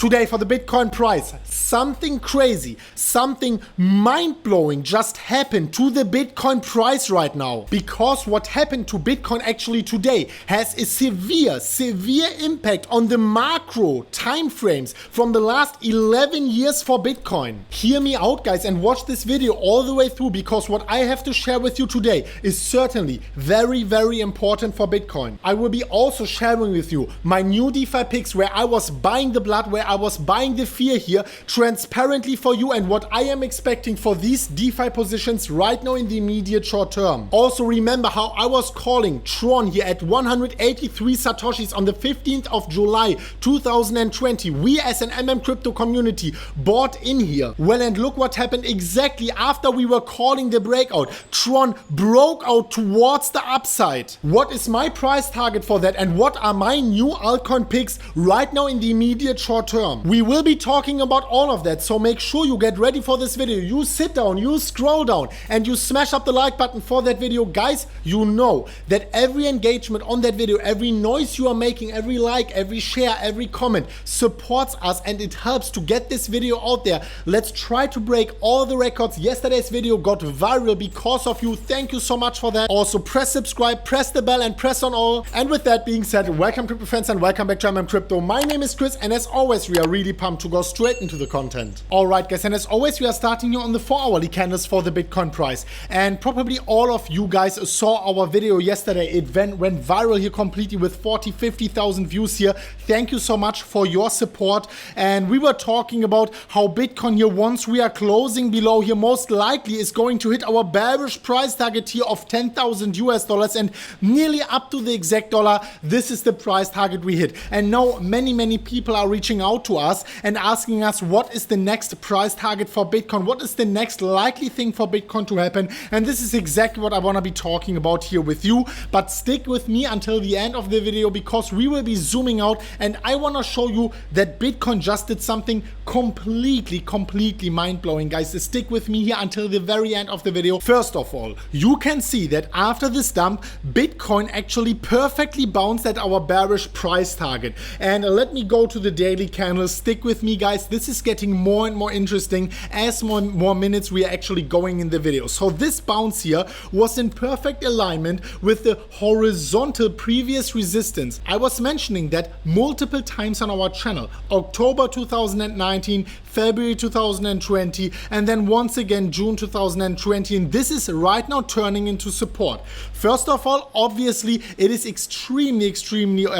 Today for the Bitcoin price, something crazy, something mind-blowing just happened to the Bitcoin price right now. Because what happened to Bitcoin actually today has a severe impact on the macro time frames from the last 11 years for Bitcoin. Hear me out, guys, and watch this video all the way through, because what I have to share with you today is certainly very important for Bitcoin. I will be also sharing with you my new DeFi picks, where I was buying the blood, where I was buying the fear here transparently for you, and what I am expecting for these DeFi positions right now in the immediate short term. Also remember how I was calling Tron here at 183 Satoshis on the 15th of July 2020. We as an MMCrypto community bought in here. Well, and look what happened exactly after we were calling the breakout. Tron broke out towards the upside. What is my price target for that, and what are my new altcoin picks right now in the immediate short term? We will be talking about all of that, so make sure you get ready for this video. You sit down, you scroll down, and you smash up the like button for that video. Guys, you know that every engagement on that video, every noise you are making, every like, every share, every comment supports us, and it helps to get this video out there. Let's try to break all the records. Yesterday's video got viral because of you. Thank you so much for that. Also, press subscribe, press the bell, and press on all. And with that being said, welcome crypto friends and welcome back to MMCrypto. My name is Chris, and as always, we are really pumped to go straight into the content. Alright guys, and as always, we are starting here on the 4-hourly candles for the Bitcoin price. And probably all of you guys saw our video yesterday. It went viral here completely with 40-50,000 views here. Thank you so much for your support. And we were talking about how Bitcoin here, once we are closing below here, most likely is going to hit our bearish price target here of 10,000 US dollars, and nearly up to the exact dollar. This is the price target we hit. And now many people are reaching out to us and asking us, what is the next price target for Bitcoin? What is the next likely thing for Bitcoin to happen? And this is exactly what I want to be talking about here with you. But stick with me until the end of the video, because we will be zooming out, and I want to show you that Bitcoin just did something completely mind-blowing. Guys, stick with me here until the very end of the video. First of all, you can see that after this dump, Bitcoin actually perfectly bounced at our bearish price target. And let me go to the daily candles. Stick with me, guys. This is getting more and more interesting as more minutes we are actually going in the video. So this bounce here was in perfect alignment with the horizontal previous resistance. I was mentioning that multiple times on our channel. October 2019, February 2020, and then once again June 2020, and this is right now turning into support. First of all, obviously it is extremely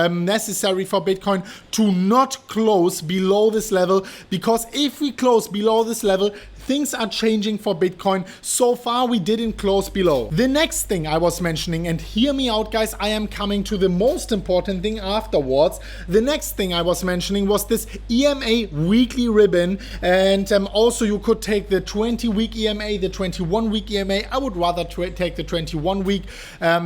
necessary for Bitcoin to not close below this level, because if we close below this level, things are changing for Bitcoin. So far we didn't close below. The next thing I was mentioning, and hear me out guys, I am coming to the most important thing afterwards. The next thing I was mentioning was this EMA weekly ribbon, and also you could take the 20-week EMA, the 21-week EMA. I would rather take the 21-week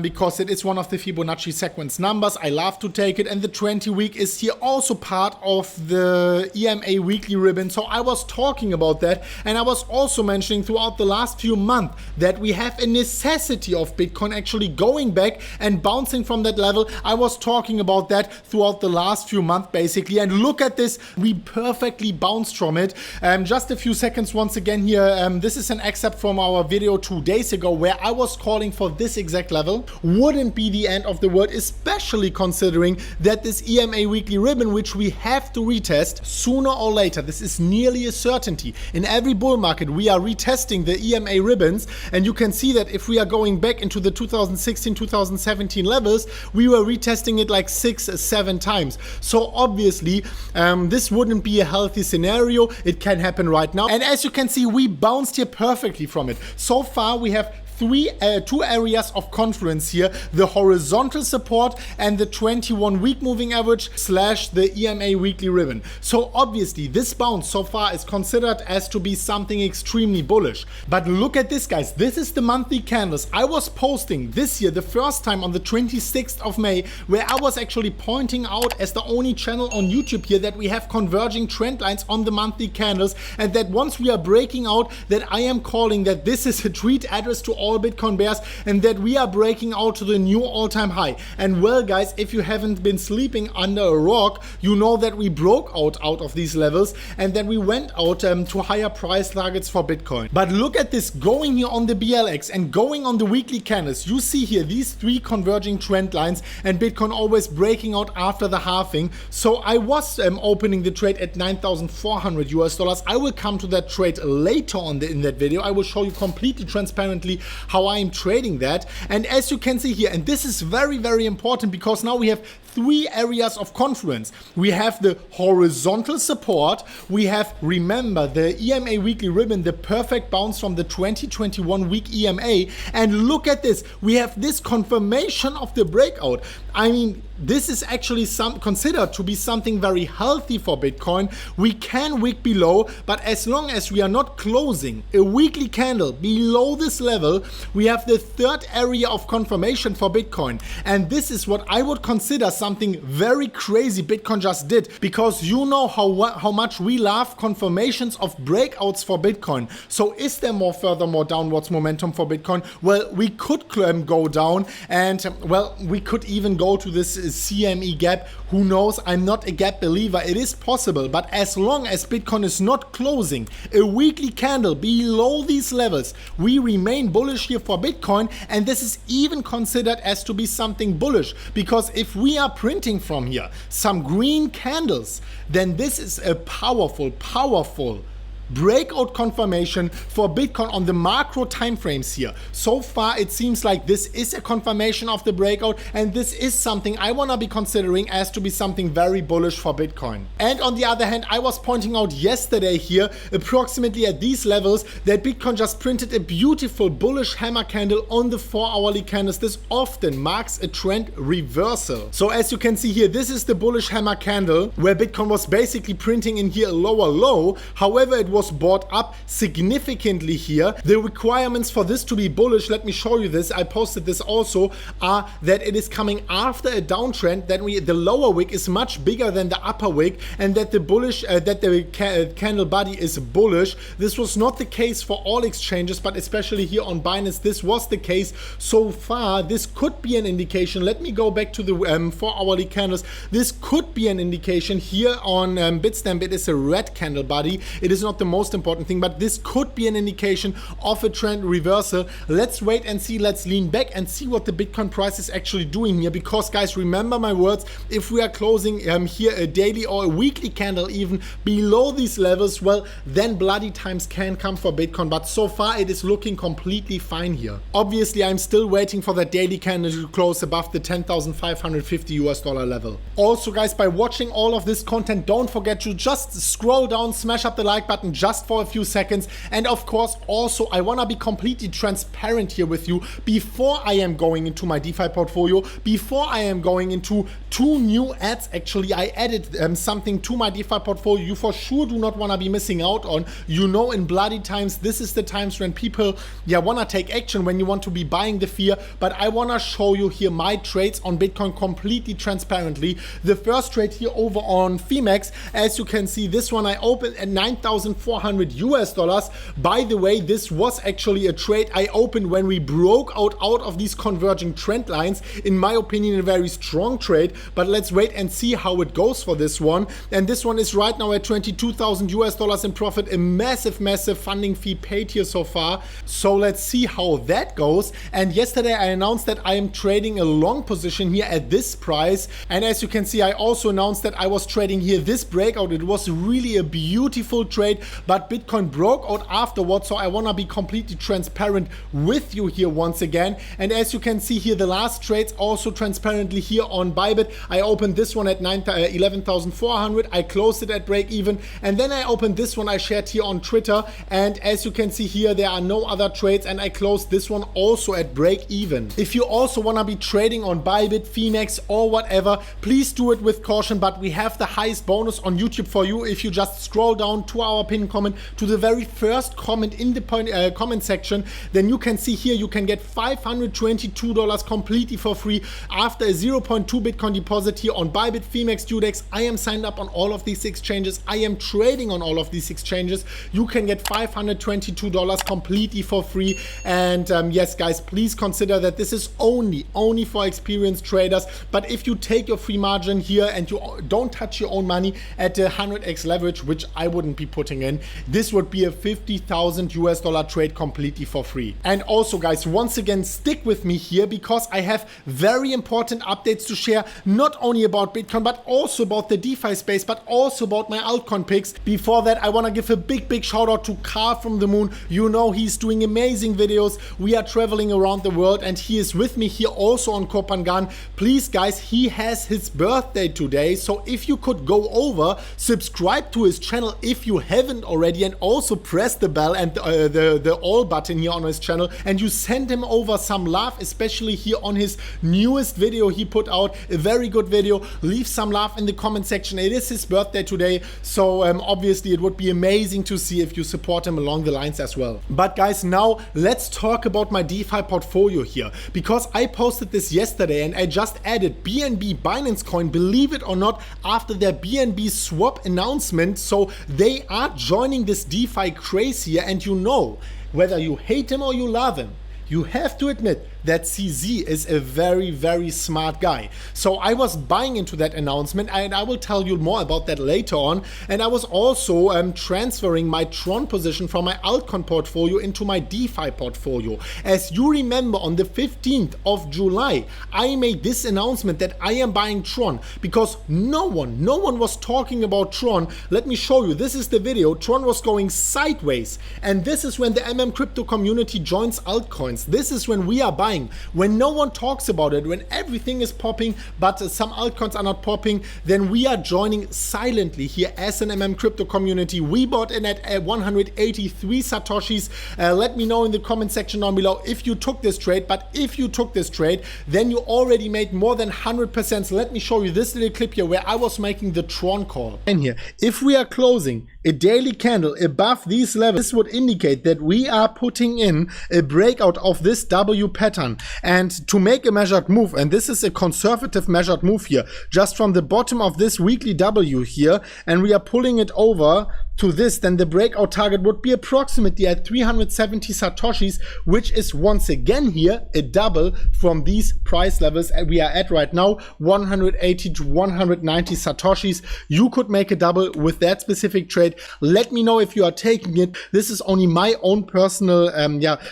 because it is one of the Fibonacci sequence numbers. I love to take it, and the 20-week is here also part of the EMA weekly ribbon. So I was talking about that, and I was also mentioning throughout the last few months that we have a necessity of Bitcoin actually going back and bouncing from that level. I was talking about that throughout the last few months basically, and look at this, we perfectly bounced from it. Just a few seconds once again here, this is an excerpt from our video 2 days ago where I was calling for this exact level. Wouldn't be the end of the world, especially considering that this EMA weekly ribbon, which we have to retest sooner or later, this is nearly a certainty. In every bull market we are retesting the EMA ribbons, and you can see that if we are going back into the 2016-2017 levels, we were retesting it like 6-7 times. So obviously this wouldn't be a healthy scenario. It can happen right now, and as you can see, we bounced here perfectly from it. So far we have two areas of confluence here: the horizontal support and the 21-week moving average / the EMA weekly ribbon. So obviously this bounce so far is considered as to be something extremely bullish. But look at this, guys. This is the monthly candles. I was posting this year the first time on the 26th of May, where I was actually pointing out as the only channel on YouTube here that we have converging trend lines on the monthly candles, and that once we are breaking out, that I am calling that this is a tweet address to all Bitcoin bears and that we are breaking out to the new all-time high. And well guys, if you haven't been sleeping under a rock, you know that we broke out of these levels and then we went out to higher price targets for Bitcoin. But look at this, going here on the BLX and going on the weekly candles. You see here these three converging trend lines and Bitcoin always breaking out after the halving. So I was opening the trade at $9,400. I will come to that trade later on in that video. I will show you completely transparently how I am trading that. And as you can see here, and this is very, very important because now we have three areas of confluence. We have the horizontal support, we have, remember, the EMA weekly ribbon, the perfect bounce from the 2021 week EMA, and look at this, we have this confirmation of the breakout. I mean, this is actually considered to be something very healthy for Bitcoin. We can wick below, but as long as we are not closing a weekly candle below this level, we have the third area of confirmation for Bitcoin. And this is what I would consider something very crazy Bitcoin just did, because you know how much we love confirmations of breakouts for Bitcoin. So is there furthermore downwards momentum for Bitcoin? Well, we could go down, and well, we could even go to this CME gap. Who knows? I'm not a gap believer. It is possible, but as long as Bitcoin is not closing a weekly candle below these levels, we remain bullish here for Bitcoin. And this is even considered as to be something bullish, because if we are printing from here some green candles, then this is a powerful breakout confirmation for Bitcoin on the macro timeframes here. So far it seems like this is a confirmation of the breakout, and this is something I want to be considering as to be something very bullish for Bitcoin. And on the other hand, I was pointing out yesterday here, approximately at these levels, that Bitcoin just printed a beautiful bullish hammer candle on the 4-hourly candles. This often marks a trend reversal. So as you can see here, this is the bullish hammer candle where Bitcoin was basically printing in here a lower low. However, it was bought up significantly here. The requirements for this to be bullish, let me show you this, I posted this also, are that it is coming after a downtrend, that the lower wick is much bigger than the upper wick, and that the candle body is bullish. This was not the case for all exchanges, but especially here on Binance this was the case so far. This could be an indication. Let me go back to the 4-hourly candles. This could be an indication here on Bitstamp. It is a red candle body. It is not the most important thing, but this could be an indication of a trend reversal. Let's wait and see. Let's lean back and see what the Bitcoin price is actually doing here, because guys, remember my words, if we are closing here a daily or a weekly candle even below these levels, well, then bloody times can come for Bitcoin. But so far it is looking completely fine here. Obviously I'm still waiting for that daily candle to close above the $10,550 level. Also guys, by watching all of this content, don't forget to just scroll down, smash up the like button just for a few seconds. And of course, also, I want to be completely transparent here with you before I am going into my DeFi portfolio, before I am going into 2 new ads. Actually, I added something to my DeFi portfolio you for sure do not want to be missing out on. You know, in bloody times, this is the times when people want to take action, when you want to be buying the fear. But I want to show you here my trades on Bitcoin completely transparently. The first trade here over on Phemex, as you can see, this one I opened at $9,400. By the way, this was actually a trade I opened when we broke out of these converging trend lines. In my opinion, a very strong trade, but let's wait and see how it goes for this one. And this one is right now at $22,000 in profit, a massive funding fee paid here so far. So let's see how that goes. And yesterday I announced that I am trading a long position here at this price. And as you can see, I also announced that I was trading here this breakout. It was really a beautiful trade, but Bitcoin broke out afterwards, so I want to be completely transparent with you here once again. And as you can see here, the last trades also transparently here on Bybit. I opened this one at 11,400. I closed it at break even, and then I opened this one I shared here on Twitter, and as you can see here, there are no other trades, and I closed this one also at break even. If you also want to be trading on Bybit, Phemex or whatever, please do it with caution, but we have the highest bonus on YouTube for you if you just scroll down to our pinned pinned comment to the very first comment in the comment section, then you can see here you can get $522 completely for free after a 0.2 Bitcoin deposit here on Bybit, Femex, Dudex. I am signed up on all of these exchanges. I am trading on all of these exchanges. You can get $522 completely for free. And yes, guys, please consider that this is only for experienced traders. But if you take your free margin here and you don't touch your own money at a 100x leverage, which I wouldn't be putting in, this would be a $50,000 trade completely for free. And also, guys, once again, stick with me here because I have very important updates to share, not only about Bitcoin, but also about the DeFi space, but also about my altcoin picks. Before that, I want to give a big shout out to Carl from the Moon. You know, he's doing amazing videos. We are traveling around the world and he is with me here also on Kopangan. Please, guys, he has his birthday today. So if you could go over, subscribe to his channel if you haven't already, and also press the bell and the all button here on his channel, and you send him over some love, especially here on his newest video he put out, a very good video. Leave some love in the comment section. It is his birthday today, so obviously it would be amazing to see if you support him along the lines as well. But guys, now let's talk about my DeFi portfolio here, because I posted this yesterday and I just added BNB, Binance Coin, believe it or not, after their BNB swap announcement. So they are joining this DeFi craze here, and you know, whether you hate him or you love him, you have to admit that CZ is a very smart guy. So I was buying into that announcement, and I will tell you more about that later on. And I was also transferring my Tron position from my altcoin portfolio into my DeFi portfolio. As you remember, on the 15th of July, I made this announcement that I am buying Tron because no one was talking about Tron. Let me show you. This is the video. Tron was going sideways, and this is when the MMCrypto community joins altcoins. This is when we are buying. When no one talks about it, when everything is popping, but some altcoins are not popping, then we are joining silently here as an MMCrypto community. We bought in at 183 Satoshis. Let me know in the comment section down below if you took this trade. But if you took this trade, then you already made more than 100%. So let me show you this little clip here where I was making the Tron call. And here, if we are closing a daily candle above these levels, this would indicate that we are putting in a breakout of this W pattern. And to make a measured move, and this is a conservative measured move here, just from the bottom of this weekly W here, and we are pulling it over to this, then the breakout target would be approximately at 370 Satoshis, which is once again here a double from these price levels we are at right now, 180 to 190 Satoshis. You could make a double with that specific trade. Let me know if you are taking it. This is only my own personal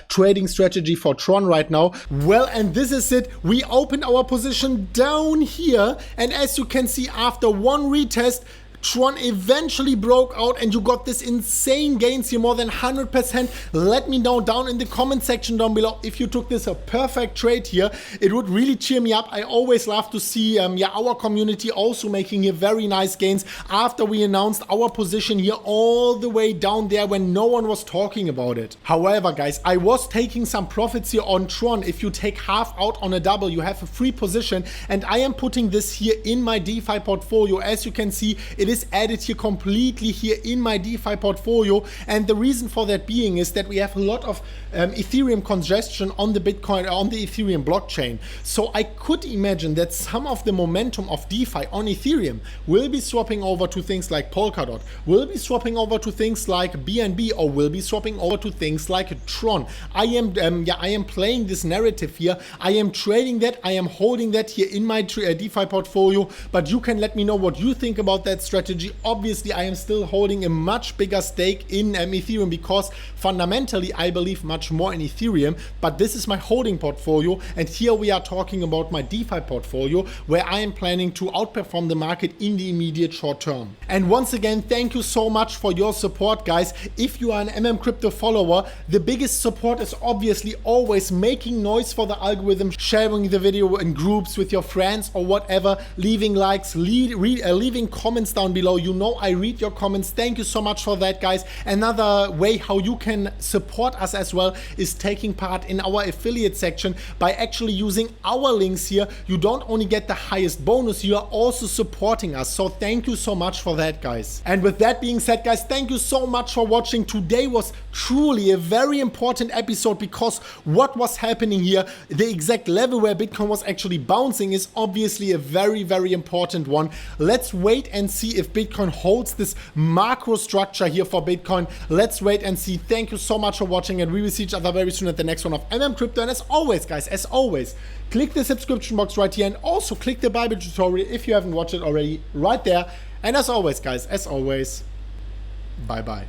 trading strategy for Tron right now. Well, and this is it. We opened our position down here, and as you can see, after one retest, Tron eventually broke out and you got this insane gains here, more than 100%. Let me know down in the comment section down below if you took this a perfect trade here. It would really cheer me up. I always love to see our community also making here very nice gains after we announced our position here all the way down there when no one was talking about it. However, guys, I was taking some profits here on Tron. If you take half out on a double, you have a free position, and I am putting this here in my DeFi portfolio. As you can see, it is added here completely here in my DeFi portfolio, and the reason for that being is that we have a lot of Ethereum congestion on the Bitcoin, on the Ethereum blockchain. So I could imagine that some of the momentum of DeFi on Ethereum will be swapping over to things like Polkadot, will be swapping over to things like BNB, or will be swapping over to things like Tron. I am playing this narrative here. I am trading that. I am holding that here in my DeFi portfolio. But you can let me know what you think about that strategy. Obviously, I am still holding a much bigger stake in Ethereum because fundamentally I believe much more in Ethereum, but this is my holding portfolio, and here we are talking about my DeFi portfolio where I am planning to outperform the market in the immediate short term. And once again, thank you so much for your support, guys. If you are an MMCrypto follower, the biggest support is obviously always making noise for the algorithm, sharing the video in groups with your friends or whatever, leaving likes, leaving comments down down below. You know I read your comments. Thank you so much for that, guys. Another way how you can support us as well is taking part in our affiliate section by actually using our links here. You don't only get the highest bonus, you are also supporting us. So thank you so much for that, guys. And with that being said, guys, thank you so much for watching. Today was truly a very important episode because what was happening here, the exact level where Bitcoin was actually bouncing, is obviously a very, very important one. Let's wait and see if Bitcoin holds this macro structure here for Bitcoin. Let's wait and see. Thank you so much for watching, and we will see each other very soon at the next one of MMCrypto. And as always, guys, as always, click the subscription box right here and also click the Bible tutorial if you haven't watched it already right there. And as always, guys, as always, bye-bye.